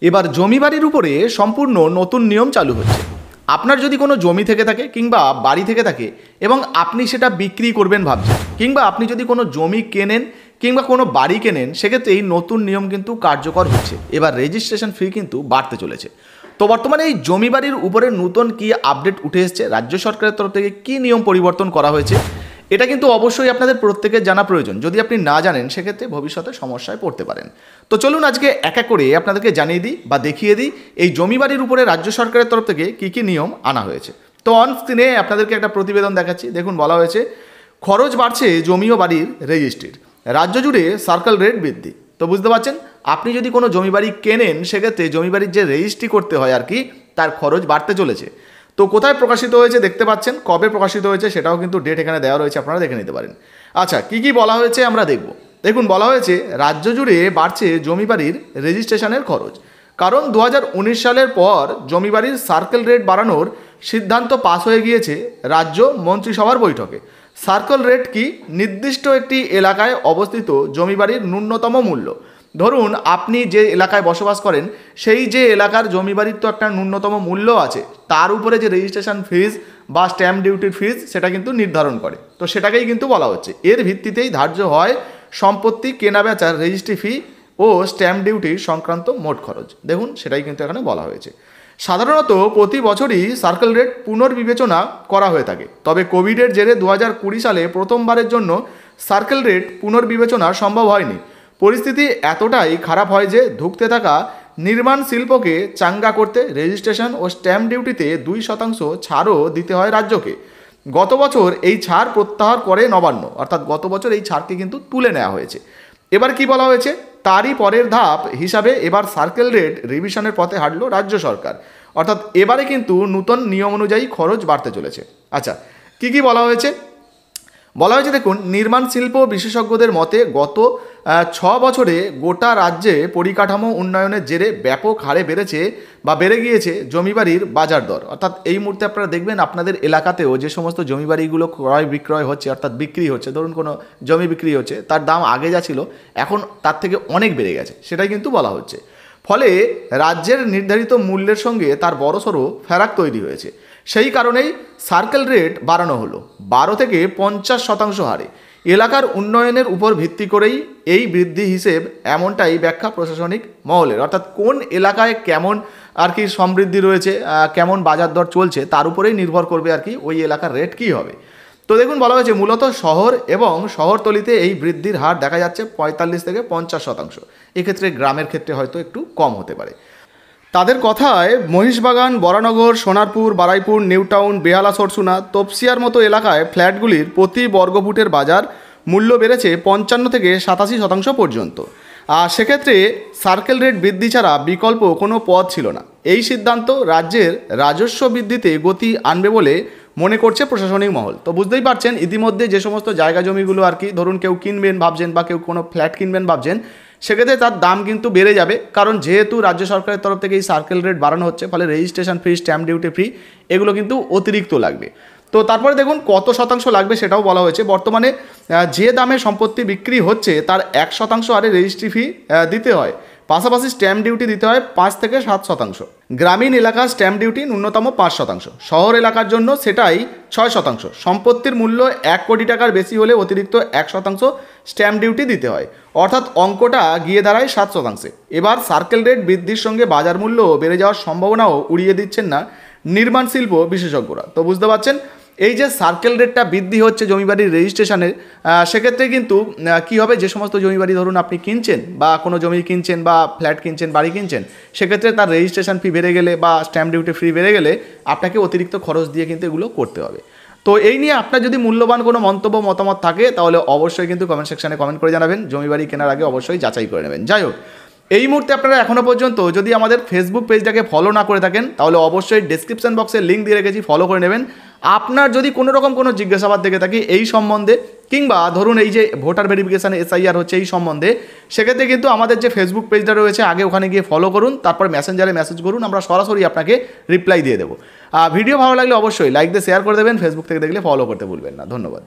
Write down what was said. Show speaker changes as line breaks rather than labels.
এবার জমি বাড়ির উপরে সম্পূর্ণ নতুন নিয়ম চালু হচ্ছে। আপনার যদি কোনো জমি থেকে থাকে কিংবা বাড়ি থেকে থাকে এবং আপনি সেটা বিক্রি করবেন ভাবছেন, কিংবা আপনি যদি কোনো জমি কেনেন কিংবা কোনো বাড়ি কেনেন, সেক্ষেত্রে এই নতুন নিয়ম কিন্তু কার্যকর হচ্ছে। এবার রেজিস্ট্রেশন ফি কিন্তু বাড়তে চলেছে। তো বর্তমানে এই জমি বাড়ির উপরে নতুন কি আপডেট উঠে এসছে, রাজ্য সরকারের তরফ থেকে কী নিয়ম পরিবর্তন করা হয়েছে, এটা কিন্তু অবশ্যই আপনাদের প্রত্যেকের জানা প্রয়োজন। যদি আপনি না জানেন সেক্ষেত্রে ভবিষ্যতে সমস্যায় পড়তে পারেন। তো চলুন আজকে এক এক করে আপনাদেরকে জানিয়ে দিই বা দেখিয়ে দিই এই জমি বাড়ির উপরে রাজ্য সরকারের তরফ থেকে কী কী নিয়ম আনা হয়েছে। তো অন স্ক্রিনে আপনাদেরকে একটা প্রতিবেদন দেখাচ্ছি। দেখুন, বলা হয়েছে খরচ বাড়ছে জমি ও বাড়ির রেজিস্ট্রির, রাজ্য জুড়ে সার্কেল রেট বৃদ্ধি। তো বুঝতে পারছেন, আপনি যদি কোনো জমি বাড়ি কেনেন সেক্ষেত্রে জমি বাড়ির যে রেজিস্ট্রি করতে হয় আর কি, তার খরচ বাড়তে চলেছে। তো কোথায় প্রকাশিত হয়েছে দেখতে পাচ্ছেন, কবে প্রকাশিত হয়েছে সেটাও কিন্তু ডেট এখানে দেওয়া রয়েছে, আপনারা দেখে নিতে পারেন। আচ্ছা, কি কি বলা হয়েছে আমরা দেখব। দেখুন, বলা হয়েছে রাজ্য জুড়ে বাড়ছে জমি বাড়ির রেজিস্ট্রেশনের খরচ, কারণ 2019 সালের পর জমি বাড়ির সার্কেল রেট বাড়ানোর সিদ্ধান্ত পাস হয়ে গিয়েছে রাজ্য মন্ত্রিসভার বৈঠকে। সার্কেল রেট কি? নির্দিষ্ট একটি এলাকায় অবস্থিত জমি বাড়ির ন্যূনতম মূল্য। ধরুন আপনি যে এলাকায় বসবাস করেন সেই যে এলাকার জমি বাড়ির তো একটা ন্যূনতম মূল্য আছে, তার উপরে যে রেজিস্ট্রেশন ফিজ বা স্ট্যাম্প ডিউটির ফিজ সেটা কিন্তু নির্ধারণ করে। তো সেটাকেই কিন্তু বলা হচ্ছে, এর ভিত্তিতেই ধার্য হয় সম্পত্তি কেনা বেচার রেজিস্ট্রি ফি ও স্ট্যাম্প ডিউটি সংক্রান্ত মোট খরচ। দেখুন, সেটাই কিন্তু এখানে বলা হয়েছে। সাধারণত প্রতি বছরই সার্কেল রেট পুনর্বিবেচনা করা হয়ে থাকে, তবে কোভিডের জেরে 2020 সালে প্রথমবারের জন্য সার্কেল রেট পুনর্বিবেচনা সম্ভব হয়নি। পরিস্থিতি এতটাই খারাপ হয় যে ধুঁকতে থাকা নির্মাণ শিল্পকে চাঙ্গা করতে রেজিস্ট্রেশন ও স্ট্যাম্প ডিউটিতে 2% ছাড়ও দিতে হয় রাজ্যকে। গত বছর এই ছাড় প্রত্যাহার করে নবান্ন, অর্থাৎ গত বছর এই ছাড়কে কিন্তু তুলে নেওয়া হয়েছে। এবার কি বলা হয়েছে, তারই পরের ধাপ হিসাবে এবার সার্কেল রেট রিভিশনের পথে হাঁটল রাজ্য সরকার, অর্থাৎ এবারে কিন্তু নতুন নিয়ম অনুযায়ী খরচ বাড়তে চলেছে। আচ্ছা, কি কি বলা হয়েছে? বলা হয়েছে দেখুন, নির্মাণ শিল্প বিশেষজ্ঞদের মতে গত 6 বছরে গোটা রাজ্যে পরিকাঠামো উন্নয়নের জেরে ব্যাপক হারে বেড়ে গিয়েছে জমি বাড়ির বাজার দর। অর্থাৎ এই মুহূর্তে আপনারা দেখবেন আপনাদের এলাকাতেও যে সমস্ত জমি বাড়িগুলো ক্রয় বিক্রয় হচ্ছে, অর্থাৎ বিক্রি হচ্ছে, ধরুন কোনো জমি বিক্রি হচ্ছে, তার দাম আগে যা ছিল এখন তার থেকে অনেক বেড়ে গেছে, সেটাই কিন্তু বলা হচ্ছে। ফলে রাজ্যের নির্ধারিত মূল্যের সঙ্গে তার বড়সড় ফারাক তৈরি হয়েছে। সেই কারণেই সার্কেল রেট বাড়ানো হলো 12 থেকে 50% হারে। এলাকার উন্নয়নের উপর ভিত্তি করেই এই বৃদ্ধি হিসেব, এমনটাই ব্যাখ্যা প্রশাসনিক মহলের। অর্থাৎ কোন এলাকায় কেমন আর কি সমৃদ্ধি রয়েছে, কেমন বাজার দর চলছে, তার উপরেই নির্ভর করবে আর কি ওই এলাকার রেট কী হবে। তো দেখুন, বলা হয়েছে মূলত শহর এবং শহরতলিতে এই বৃদ্ধির হার দেখা যাচ্ছে 45 থেকে 50%। এক্ষেত্রে গ্রামের ক্ষেত্রে হয়তো একটু কম হতে পারে। তাদের কথায় মহিষবাগান, বরানগর, সোনারপুর, বারাইপুর, নিউ টাউন, বেহালা, সরসুনা, তপসিয়ার মতো এলাকায় ফ্ল্যাটগুলির প্রতি বর্গফুটের বাজার মূল্য বেড়েছে 55 থেকে 87% পর্যন্ত। আর সেক্ষেত্রে সার্কেল রেট বৃদ্ধি ছাড়া বিকল্প কোনো পথ ছিল না। এই সিদ্ধান্ত রাজ্যের রাজস্ব বৃদ্ধিতে গতি আনবে বলে মনে করছে প্রশাসনিক মহল। তো বুঝতেই পারছেন, ইতিমধ্যে যে সমস্ত জায়গা জমিগুলো আর কি, ধরুন কেউ কিনবেন ভাবছেন বা কেউ কোনো ফ্ল্যাট কিনবেন ভাবছেন, সেক্ষেত্রে তার দাম কিন্তু বেড়ে যাবে, কারণ যেহেতু রাজ্য সরকারের তরফ থেকে এই সার্কেল রেট বাড়ানো হচ্ছে, ফলে রেজিস্ট্রেশন ফি, স্ট্যাম্প ডিউটি ফি এগুলো কিন্তু অতিরিক্ত লাগবে। তো তারপরে দেখুন কত শতাংশ লাগবে সেটাও বলা হয়েছে। বর্তমানে যে দামে সম্পত্তি বিক্রি হচ্ছে তার 1% হারে রেজিস্ট্রি ফি দিতে হয়, পাশাপাশি স্ট্যাম্প ডিউটি দিতে হয় 5 থেকে 7%। গ্রামীণ এলাকার স্ট্যাম্প ডিউটি ন্যূনতম 5%, শহর এলাকার জন্য সেটাই 6%। সম্পত্তির মূল্য 1 কোটি টাকার বেশি হলে অতিরিক্ত 1% স্ট্যাম্প ডিউটি দিতে হয়, অর্থাৎ অঙ্কটা গিয়ে দাঁড়ায় 7%। এবার সার্কেল রেট বৃদ্ধির সঙ্গে বাজার মূল্য বেড়ে যাওয়ার সম্ভাবনাও উড়িয়ে দিচ্ছেন না নির্মাণ শিল্প বিশেষজ্ঞরা। তো বুঝতে পারছেন, এই যে সার্কেল রেটটা বৃদ্ধি হচ্ছে জমি বাড়ির রেজিস্ট্রেশনের, সেক্ষেত্রে কিন্তু কী হবে, যে সমস্ত জমি বাড়ি ধরুন আপনি কিনছেন বা কোনো জমি কিনছেন বা ফ্ল্যাট কিনছেন, বাড়ি কিনছেন, সেক্ষেত্রে তার রেজিস্ট্রেশন ফি বেড়ে গেলে বা স্ট্যাম্প ডিউটি ফি বেড়ে গেলে আপনাকে অতিরিক্ত খরচ দিয়ে কিন্তু এগুলো করতে হবে। তো এই নিয়ে আপনার যদি মূল্যবান কোনো মন্তব্য মতামত থাকে তাহলে অবশ্যই কিন্তু কমেন্ট সেকশানে কমেন্ট করে জানাবেন। জমি বাড়ি কেনার আগে অবশ্যই যাচাই করে নেবেন। যাই হোক, এই মুহূর্তে আপনারা এখনও পর্যন্ত যদি আমাদের ফেসবুক পেজটাকে ফলো না করে থাকেন তাহলে অবশ্যই ডেসক্রিপশন বক্সে লিঙ্ক দিয়ে রেখেছি, ফলো করে নেবেন। আপনার যদি কোনো রকম কোনো জিজ্ঞাসাবাদ থেকে থাকে এই সম্বন্ধে, কিংবা ধরুন এই যে ভোটার ভেরিফিকেশান SIR হচ্ছে এই সম্বন্ধে, সেক্ষেত্রে কিন্তু আমাদের যে ফেসবুক পেজটা রয়েছে আগে ওখানে গিয়ে ফলো করুন, তারপর মেসেঞ্জারে মেসেজ করুন, আমরা সরাসরি আপনাকে রিপ্লাই দিয়ে দেবো। ভিডিও ভালো লাগলে অবশ্যই লাইক দিয়ে শেয়ার করে দেবেন, ফেসবুক থেকে দেখলে ফলো করতে ভুলবেন না। ধন্যবাদ।